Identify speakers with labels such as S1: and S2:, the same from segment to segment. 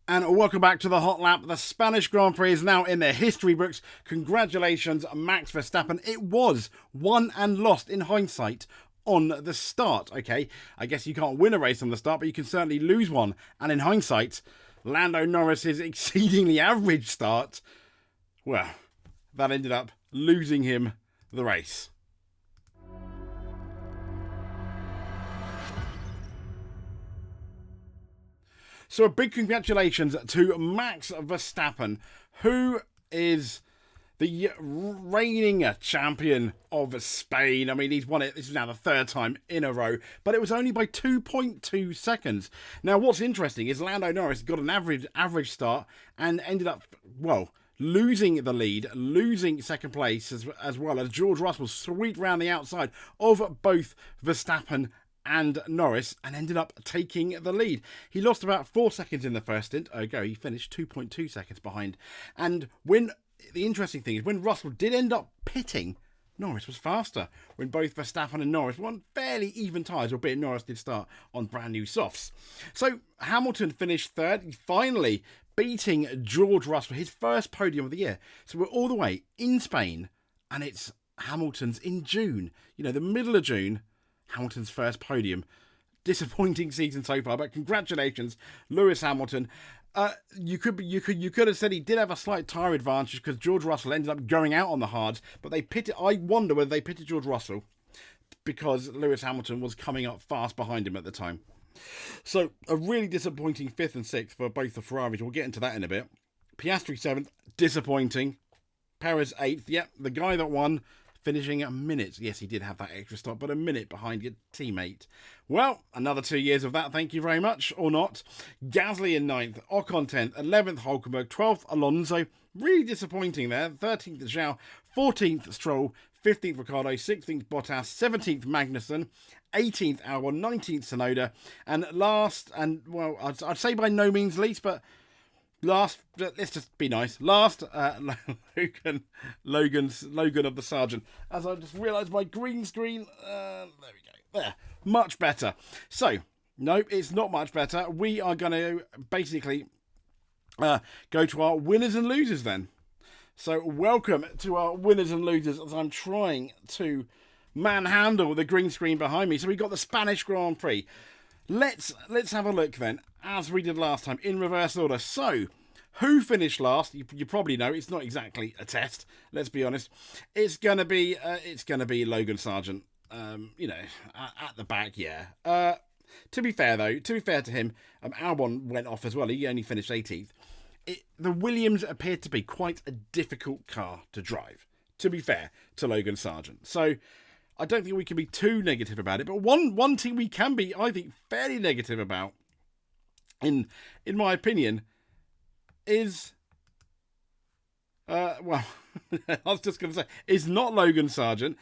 S1: And welcome back to the Hot Lap. The Spanish Grand Prix is now in their history books. Congratulations, Max Verstappen. It was won and lost in hindsight on the start. Okay, I guess you can't win a race on the start, but you can certainly lose one. And in hindsight, Lando Norris's exceedingly average start, well, that ended up losing him the race. So a big congratulations to Max Verstappen, who is the reigning champion of Spain. I mean, he's won it. This is now the third time in a row, but it was only by 2.2 seconds. Now, what's interesting is Lando Norris got an average start and ended up, well, losing the lead, losing second place, as well as George Russell swept round the outside of both Verstappen and Norris and ended up taking the lead. He lost about 4 seconds in the first stint. He finished 2.2 seconds behind. And when the interesting thing is, when Russell did end up pitting, Norris was faster. When both Verstappen and Norris were on fairly even tyres, albeit Norris did start on brand new softs. So Hamilton finished third, finally beating George Russell, his first podium of the year. So we're all the way in Spain, and it's Hamilton's in June. You know, the middle of June. Hamilton's first podium. Disappointing season so far, but congratulations, Lewis Hamilton. You could have said he did have a slight tyre advantage because George Russell ended up going out on the hards, but they pitted. I wonder whether they pitted George Russell because Lewis Hamilton was coming up fast behind him at the time. So a really disappointing 5th and 6th for both the Ferraris. We'll get into that in a bit. Piastri 7th, disappointing. Perez 8th. Yep, the guy that won, finishing a minute. Yes, he did have that extra stop, but a minute behind your teammate. Well, another 2 years of that, thank you very much, or not. Gasly in 9th, Ocon 10th, 11th Hulkenberg, 12th Alonso. Really disappointing there. 13th Zhou, 14th Stroll, 15th Ricciardo, 16th Bottas, 17th Magnussen, 18th Albon, 19th Tsunoda, and last, and well, I'd say by no means least, but last, let's just be nice. Last, Logan of the Sergeant. As I just realised my green screen. There we go. There. Much better. So, no, it's not much better. We are going to basically go to our winners and losers then. So, welcome to our winners and losers as I'm trying to manhandle the green screen behind me. So, we've got the Spanish Grand Prix. Let's have a look then, as we did last time, in reverse order. So, who finished last? You probably know. It's not exactly a test. Let's be honest. It's gonna be Logan Sargent. At the back, yeah. To be fair though, to him, Albon went off as well. He only finished 18th. The Williams appeared to be quite a difficult car to drive. To be fair to Logan Sargent, so I don't think we can be too negative about it. But one thing we can be, I think, fairly negative about, in my opinion, is I was just going to say, is not Logan Sargent,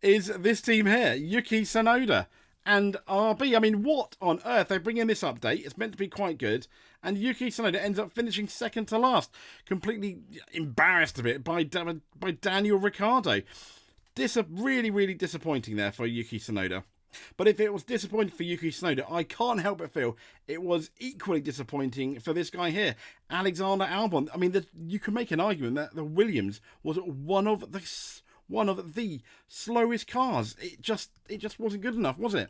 S1: is this team here, Yuki Tsunoda and RB. I mean, what on earth? They bring in this update. It's meant to be quite good. And Yuki Tsunoda ends up finishing second to last. Completely embarrassed a bit by Daniel Ricciardo. Really, really disappointing there for Yuki Tsunoda. But if it was disappointing for Yuki Tsunoda, I can't help but feel it was equally disappointing for this guy here, Alexander Albon. I mean, you can make an argument that the Williams was one of the slowest cars. It just wasn't good enough, was it,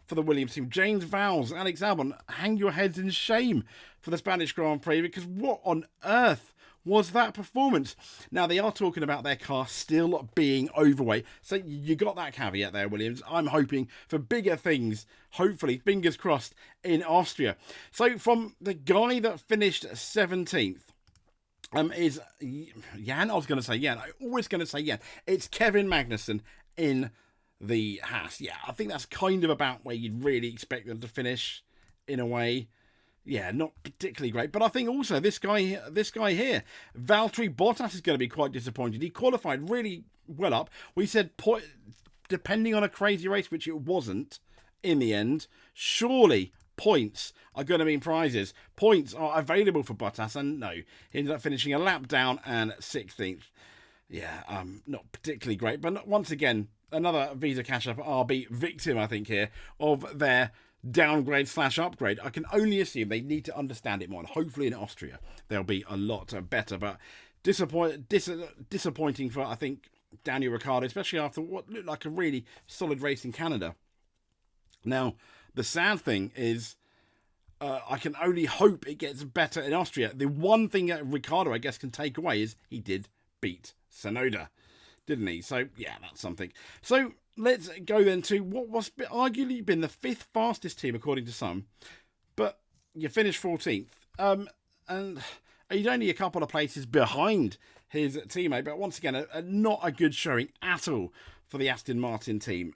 S1: for the Williams team? James Vowles, Alex Albon, hang your heads in shame for the Spanish Grand Prix, because what on earth was that performance? Now, they are talking about their car still being overweight, so you got that caveat there, Williams. I'm hoping for bigger things, hopefully, fingers crossed, in Austria. So from the guy that finished 17th, is Jan. I was going to say Jan. I'm always going to say Jan. It's Kevin Magnussen in the Haas. Yeah, I think that's kind of about where you'd really expect them to finish, in a way. Yeah, not particularly great. But I think also this guy here, Valtteri Bottas, is going to be quite disappointed. He qualified really well up. We said, depending on a crazy race, which it wasn't in the end, surely points are going to mean prizes. Points are available for Bottas, and no, he ended up finishing a lap down and 16th. Yeah, not particularly great. But once again, another Visa Cash App RB victim, I think, here, of their downgrade / upgrade. I can only assume they need to understand it more, and hopefully in Austria they'll be a lot better. But disappointing for, I think, Daniel Ricciardo, especially after what looked like a really solid race in Canada. Now, the sad thing is, I can only hope it gets better in Austria. The one thing that Ricciardo, I guess, can take away is he did beat Tsunoda, didn't he? So, yeah, that's something. So, let's go then to what was arguably been the 5th fastest team, according to some. But you finished 14th. And he's only a couple of places behind his teammate. But once again, not a good showing at all for the Aston Martin team.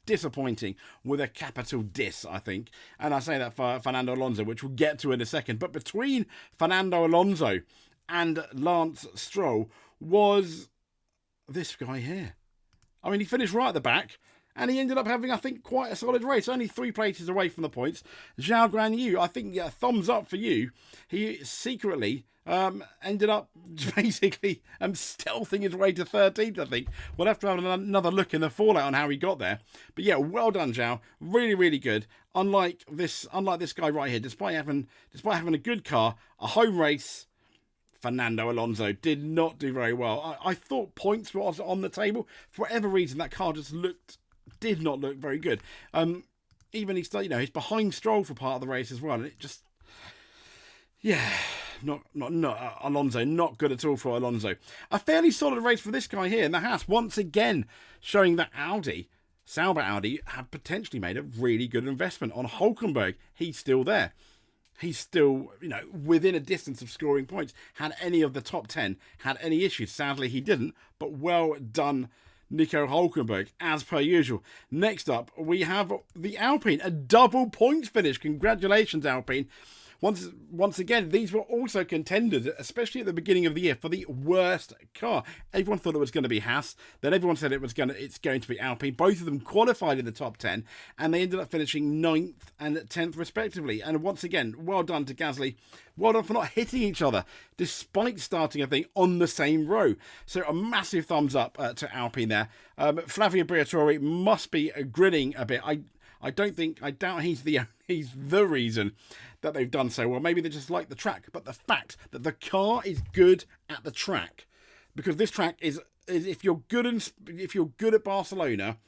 S1: Disappointing with a capital dis, I think. And I say that for Fernando Alonso, which we'll get to in a second. But between Fernando Alonso and Lance Stroll was this guy here. I mean, he finished right at the back, and he ended up having, I think, quite a solid race. Only 3 places away from the points. Zhao Guanyu, I think, thumbs up for you. He secretly ended up basically stealthing his way to 13th, I think. We'll have to have another look in the fallout on how he got there. But yeah, well done, Zhao. Really, really good. Unlike this guy right here, despite having a good car, a home race, Fernando Alonso did not do very well. I thought points were on the table. For whatever reason, that car just did not look very good. Even he's behind Stroll for part of the race as well, and it just, not Alonso, not good at all for Alonso. A fairly solid race for this guy here in the Haas, once again showing that Sauber Audi have potentially made a really good investment on Hulkenberg. He's still there. He's still, within a distance of scoring points. Had any of the top 10 had any issues? Sadly, he didn't. But well done, Nico Hulkenberg, as per usual. Next up, we have the Alpine, a double points finish. Congratulations, Alpine. Once again, these were also contenders, especially at the beginning of the year, for the worst car. Everyone thought it was going to be Haas. Then everyone said it's going to be Alpine. Both of them qualified in the top 10, and they ended up finishing 9th and 10th respectively. And once again, well done to Gasly. Well done for not hitting each other, despite starting, I think, on the same row. So a massive thumbs up to Alpine there. Flavio Briatore must be grinning a bit. I doubt he's the reason that they've done so well. Maybe they just like the track, but the fact that the car is good at the track, because this track is if you're good at Barcelona,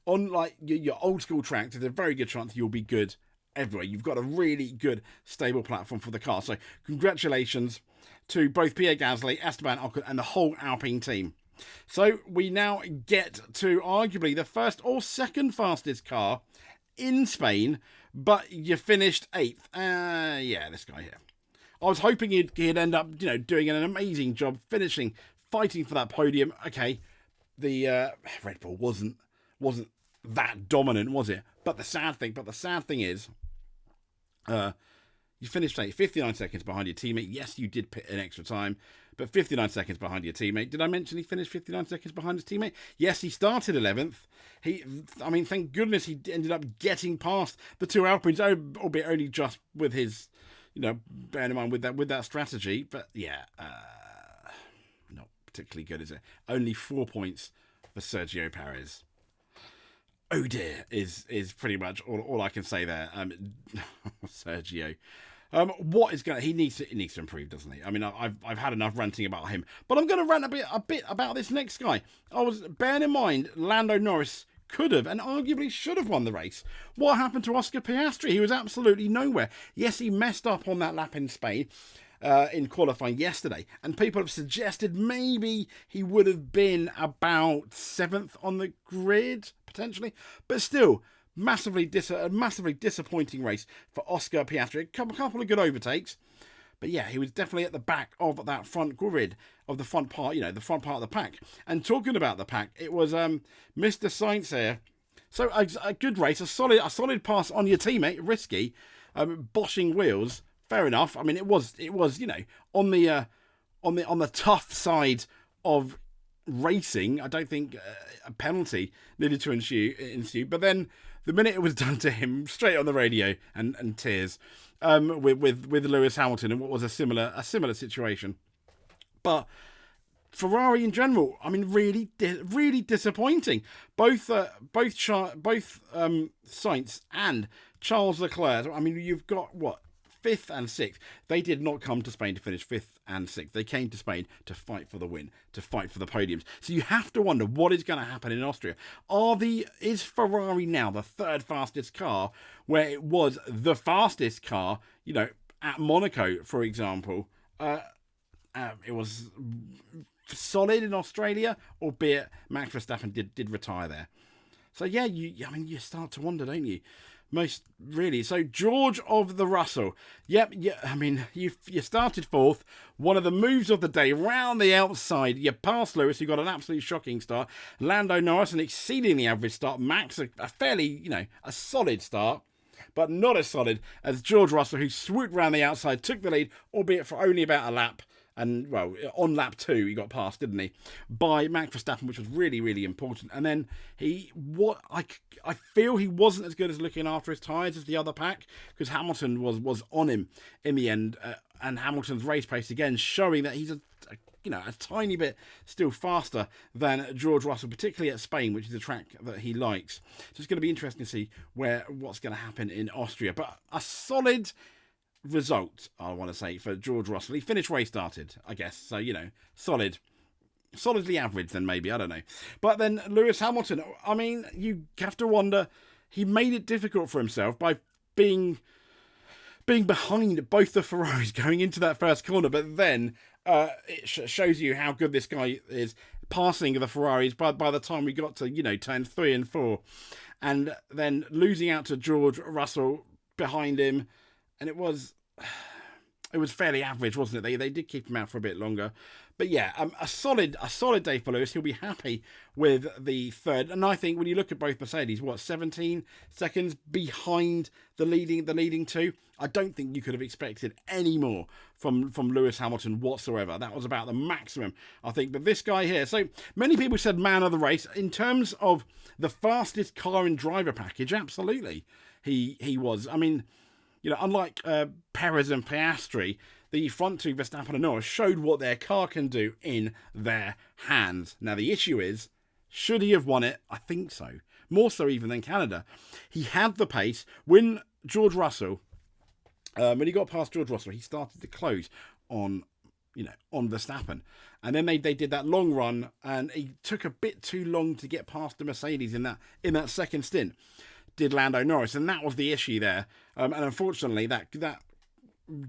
S1: on like your old school tracks, there's a very good chance you'll be good everywhere. You've got a really good stable platform for the car. So congratulations to both Pierre Gasly, Esteban Ocon, and the whole Alpine team. So we now get to arguably the first or second fastest car in Spain, but you finished 8th. This guy here. I was hoping he'd end up, doing an amazing job, fighting for that podium. Okay, the Red Bull wasn't that dominant, was it? But the sad thing is, you finished 8th, 59 seconds behind your teammate. Yes, you did pit an extra time, but 59 seconds behind your teammate. Did I mention he finished 59 seconds behind his teammate? Yes, he started 11th. Thank goodness he ended up getting past the two Alpines, albeit only just with his, bearing in mind with that strategy. But yeah, not particularly good, is it? Only 4 points for Sergio Perez. Oh dear, is pretty much all I can say there. Sergio. What is going? He needs to improve, doesn't he? I mean, I've had enough ranting about him, but I'm going to rant a bit about this next guy. Bearing in mind, Lando Norris could have and arguably should have won the race. What happened to Oscar Piastri? He was absolutely nowhere. Yes, he messed up on that lap in Spain in qualifying yesterday, and people have suggested maybe he would have been about 7th on the grid potentially, but still. Massively disappointing race for Oscar Piastri. A couple of good overtakes, but yeah, he was definitely at the back of that front grid of the front part, the front part of the pack. And talking about the pack, it was Mr. Sainz here. So a good race, a solid pass on your teammate, risky, boshing wheels. Fair enough. I mean, it was on the tough side of racing. I don't think a penalty needed to ensue, but then. The minute it was done to him, straight on the radio and tears, with Lewis Hamilton and what was a similar situation. But Ferrari in general, I mean, really disappointing. Both Sainz and Charles Leclerc. I mean, you've got what, fifth and sixth. They did not come to Spain to finish fifth and sixth. They came to Spain to fight for the win, to fight for the podiums. So you have to wonder what is going to happen in Austria. Is Ferrari now the third fastest car, where it was the fastest car, you know, at Monaco, for example? It was solid in Australia, albeit Max Verstappen did retire there. So yeah, you start to wonder, don't you? Most really. So George of the Russell. Yep. Yeah. I mean, you started fourth. One of the moves of the day, round the outside. You passed Lewis, who got an absolutely shocking start. Lando Norris, an exceedingly average start. Max, a fairly, a solid start, but not as solid as George Russell, who swooped round the outside, took the lead, albeit for only about a lap. And, well, on lap 2, he got passed, didn't he, by Max Verstappen, which was really, really important. And then I feel he wasn't as good as looking after his tyres as the other pack, because Hamilton was on him in the end. And Hamilton's race pace, again, showing that he's a tiny bit still faster than George Russell, particularly at Spain, which is a track that he likes. So it's going to be interesting to see what's going to happen in Austria. But a solid result, I want to say, for George Russell. He finished where he started, I guess. So, solidly average then, maybe. I don't know. But then Lewis Hamilton, I mean, you have to wonder, he made it difficult for himself by being behind both the Ferraris going into that first corner. But then it shows you how good this guy is, passing the Ferraris by the time we got to, turn 3 and 4. And then losing out to George Russell behind him. And it was fairly average, wasn't it? They did keep him out for a bit longer. But yeah, a solid day for Lewis. He'll be happy with the third. And I think when you look at both Mercedes, 17 seconds behind the leading two? I don't think you could have expected any more from Lewis Hamilton whatsoever. That was about the maximum, I think. But this guy here, so many people said man of the race. In terms of the fastest car and driver package, absolutely. He was. I mean, unlike Perez and Piastri, the front two, Verstappen and Norris, showed what their car can do in their hands. Now, the issue is, should he have won it? I think so. More so even than Canada. He had the pace. When George Russell, when he got past George Russell, he started to close on Verstappen. And then they did that long run, and he took a bit too long to get past the Mercedes in that second stint. Did Lando Norris, and that was the issue there. And unfortunately, that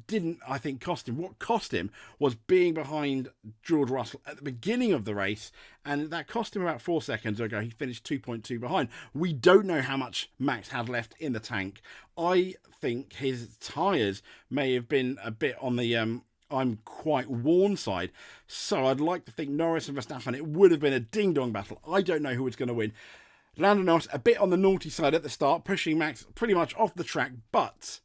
S1: didn't, I think, cost him. What cost him was being behind George Russell at the beginning of the race, and that cost him about 4 seconds ago. He finished 2.2 behind. We don't know how much Max had left in the tank. I think his tyres may have been a bit on the I'm quite worn side. So I'd like to think Norris and Verstappen, it would have been a ding-dong battle. I don't know who was going to win. Lando Norris a bit on the naughty side at the start, pushing Max pretty much off the track, but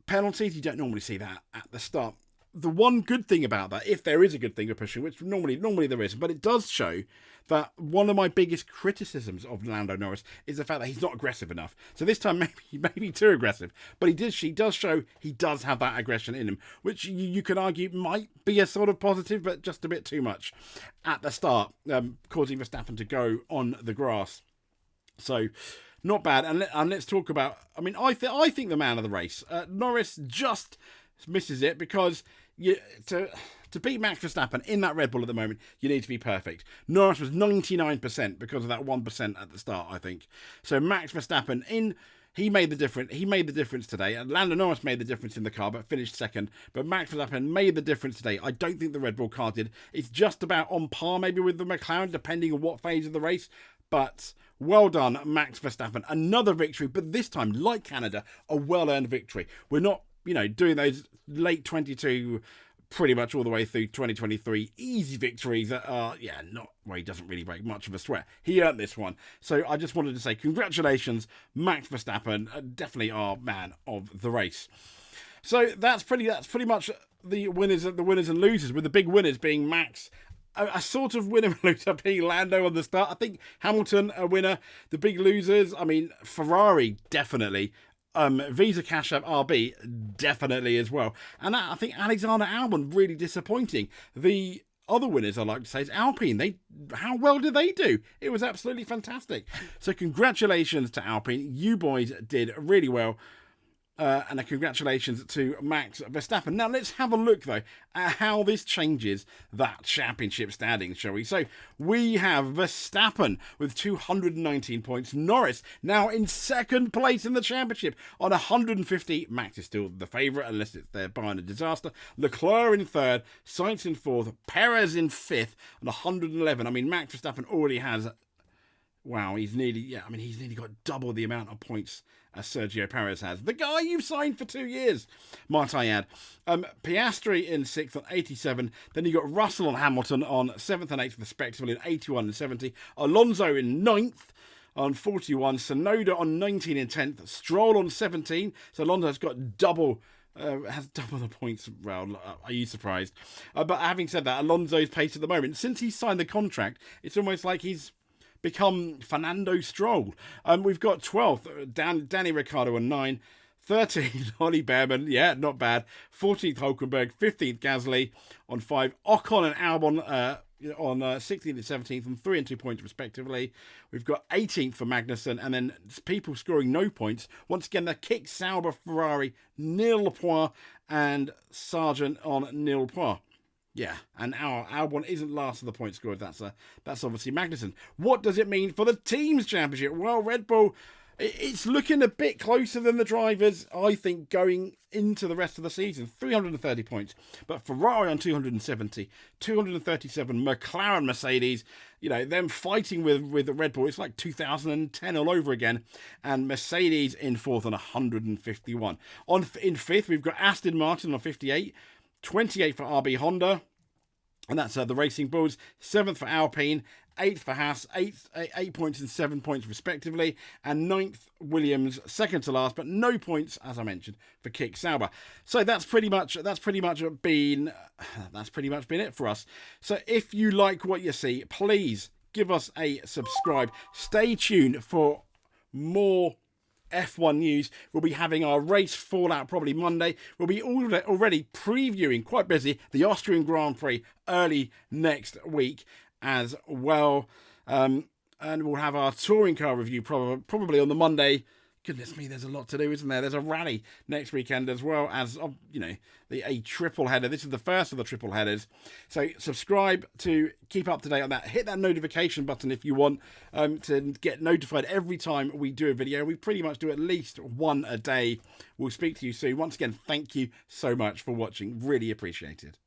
S1: penalties, you don't normally see that at the start. The one good thing about that, if there is a good thing of pushing, which normally there is, but it does show that one of my biggest criticisms of Lando Norris is the fact that he's not aggressive enough. So this time maybe too aggressive, but he does show he does have that aggression in him, which you could argue might be a sort of positive, but just a bit too much at the start, causing Verstappen to go on the grass. So not bad. And let's talk about, I mean, I think the man of the race, Norris just misses it because to beat Max Verstappen in that Red Bull at the moment, you need to be perfect. Norris was 99% because of that 1% at the start, I think. So Max Verstappen he made the difference. He made the difference today. And Lando Norris made the difference in the car, but finished second. But Max Verstappen made the difference today. I don't think the Red Bull car did. It's just about on par maybe with the McLaren, depending on what phase of the race. But well done, Max Verstappen. Another victory, but this time, like Canada, a well-earned victory. We're not, doing those late 22, pretty much all the way through 2023, easy victories that are, not where he doesn't really break much of a sweat. He earned this one. So I just wanted to say congratulations, Max Verstappen, definitely our man of the race. So that's pretty much the winners and losers, with the big winners being Max. A sort of winner and loser being Lando on the start. I think Hamilton a winner. The big losers, I mean, Ferrari definitely. Visa Cash App RB definitely as well. And that, I think Alexander Albon really disappointing. The other winners, I'd like to say, is Alpine. How well did they do? It was absolutely fantastic. So congratulations to Alpine. You boys did really well. And a congratulations to Max Verstappen. Now, let's have a look, though, at how this changes that championship standing, shall we? So, we have Verstappen with 219 points. Norris now in second place in the championship on 150. Max is still the favourite, unless it's their behind a disaster. Leclerc in third. Sainz in fourth. Perez in fifth on 111. I mean, Max Verstappen already has... Wow, he's nearly got double the amount of points as Sergio Perez has. The guy you've signed for 2 years, might I add. Piastri in 6th on 87. Then you got Russell and Hamilton on 7th and 8th respectively on 81 and 70. Alonso in 9th on 41. Tsunoda on 19 and 10th. Stroll on 17. So Alonso's got double... has double the points. Well, are you surprised? But having said that, Alonso's pace at the moment, since he's signed the contract, it's almost like he's become Fernando Stroll. We've got 12th, Danny Ricciardo on 9. 13th, Ollie Behrman, yeah, not bad. 14th, Hulkenberg. 15th, Gasly on 5. Ocon and Albon on 16th and 17th on 3 and 2 points respectively. We've got 18th for Magnussen, and then people scoring no points. Once again, the Kick Sauber Ferrari, nil points, and Sargent on nil points. Yeah, and our Albon isn't last of the points scored. That's obviously Magnussen. What does it mean for the teams championship? Well, Red Bull, it's looking a bit closer than the drivers, I think, going into the rest of the season. 330 points, but Ferrari on 270, 237. McLaren, Mercedes, them fighting with the Red Bull. It's like 2010 all over again. And Mercedes in 4th on 151. In 5th, we've got Aston Martin on 58. 28th for RB Honda, and that's the Racing Bulls. 7th for Alpine, 8th for Haas, 8 points and 7 points respectively, and 9th Williams, second to last, but no points, as I mentioned, for Kick Sauber. So that's pretty much been it for us. So if you like what you see, please give us a subscribe. Stay tuned for more F1 news. We'll be having our race fallout probably Monday. We'll be already previewing, quite busy, the Austrian Grand Prix early next week as well. And we'll have our touring car review probably on the Monday. Goodness me, there's a lot to do, isn't there? There's a rally next weekend as well as, a triple header. This is the first of the triple headers. So subscribe to keep up to date on that. Hit that notification button if you want to get notified every time we do a video. We pretty much do at least one a day. We'll speak to you soon. Once again, thank you so much for watching. Really appreciate it.